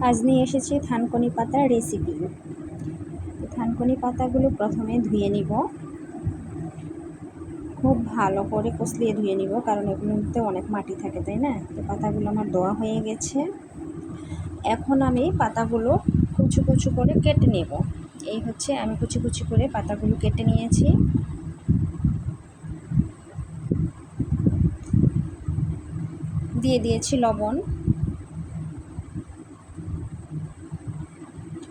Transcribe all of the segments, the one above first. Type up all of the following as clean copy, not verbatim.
আজ নিয়ে এসেছি থানকুনি পাতার রেসিপি। তো থানকুনি পাতাগুলো প্রথমে ধুয়ে নিব, খুব ভালো করে কষলিয়ে ধুয়ে নিব, কারণ এগুলোতে অনেক মাটি থাকে, তাই না? তো পাতাগুলো আমার ধোয়া হয়ে গেছে। এখন আমি পাতাগুলো কুচি কুচি করে কেটে নেব। এই হচ্ছে আমি কুচি কুচি করে পাতাগুলো কেটে নিয়েছি। দিয়ে দিয়েছি লবণ,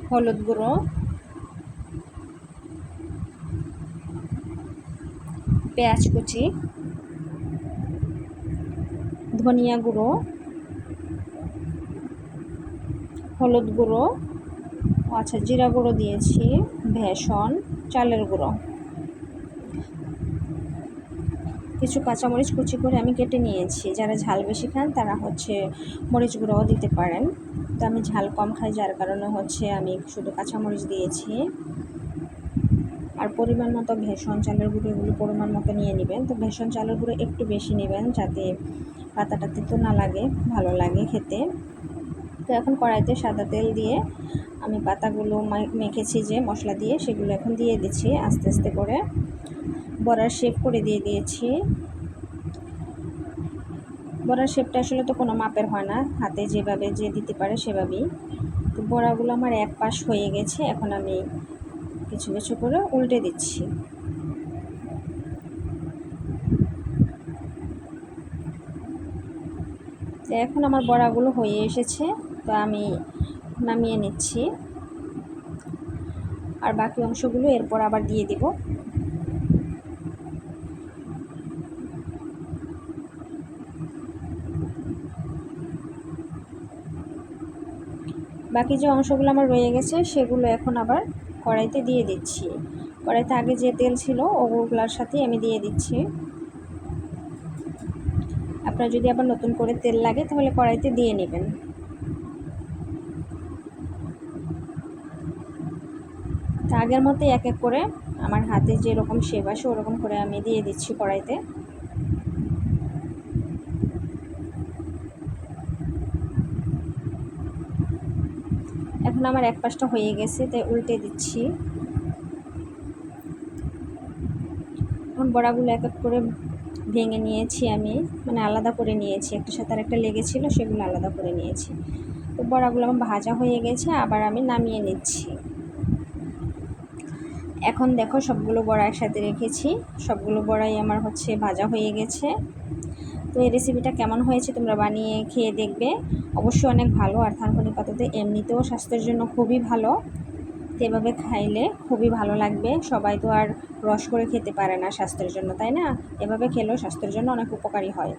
হলুদ গুঁড়ো, পেঁয়াজ কুচি, ধনিয়া গুঁড়ো, হলুদ গুঁড়ো, আচ্ছা জিরা গুঁড়ো দিয়েছি, ভেষন, চালের গুঁড়ো, কিছু কাঁচামরিচ কুচি করে আমি কেটে নিয়েছি। যারা ঝাল বেশি খান তারা হচ্ছে মরিচ গুঁড়োও দিতে পারেন। তো আমি ঝাল কম খাই, যার কারণে হচ্ছে আমি শুধু কাঁচামরিচ দিয়েছি। আর পরিমাণ মতো ভেষন, চালের গুঁড়ো এগুলো পরিমাণ মতো নিয়ে নেবেন। তো ভেষন, চালের গুঁড়ো একটু বেশি নেবেন, যাতে পাতাটা তেতো না লাগে, ভালো লাগে খেতে। তো এখন কড়াইতে সাদা তেল দিয়ে আমি পাতাগুলো মেখেছি যে মশলা দিয়ে, সেগুলো এখন দিয়ে দিচ্ছি আস্তে আস্তে করে। বড়ার শেপ করে দিয়ে দিয়েছি। বড়ার শেপটা আসলে তো কোনো মাপের হয় না, হাতে যেভাবে যে দিতে পারে সেভাবেই। তো বড়াগুলো আমার এক পাশ হয়ে গেছে, এখন আমি কিছু কিছু করে উল্টে দিচ্ছি। তো এখন আমার বড়াগুলো হয়ে এসেছে, তো আমি নামিয়ে নিচ্ছি। আর বাকি অংশগুলো এরপর আবার দিয়ে দিব। বাকি যে অংশগুলো আমার রয়ে গেছে সেগুলো এখন আবার কড়াইতে দিয়ে দিচ্ছি। কড়াইতে আগে যে তেল ছিল ওগুলোর সাথেই আমি দিয়ে দিচ্ছি। আপনার যদি আবার নতুন করে তেল লাগে তাহলে কড়াইতে দিয়ে নেবেন। তা আগের মতোই এক এক করে আমার হাতে যেরকম শেপ আসে ওরকম করে আমি দিয়ে দিচ্ছি কড়াইতে। এখন আমার এক পাশটা হয়ে গেছে, তাই উল্টে দিচ্ছি। এখন বড়াগুলো এক এক করে ভেঙে নিয়েছি আমি, মানে আলাদা করে নিয়েছি, একটার সাথে আর একটা লেগেছিলো, সেগুলো আলাদা করে নিয়েছি। তো বড়াগুলো আমার ভাজা হয়ে গেছে, আবার আমি নামিয়ে নিচ্ছি। এখন দেখো সবগুলো বড়া একসাথে রেখেছি, সবগুলো বড়াই আমার হচ্ছে ভাজা হয়ে গেছে। তো এই রেসিপিটা কেমন হয়েছে তোমরা বানিয়ে খেয়ে দেখবে, অবশ্যই অনেক ভালো। আর থানকুনি পাতাতে এমনিতেও স্বাস্থ্যের জন্য খুবই ভালো, তো এভাবে খাইলে খুবই ভালো লাগবে। সবাই তো আর রস করে খেতে পারে না স্বাস্থ্যের জন্য, তাই না? এভাবে খেলেও স্বাস্থ্যের জন্য অনেক উপকারী হয়।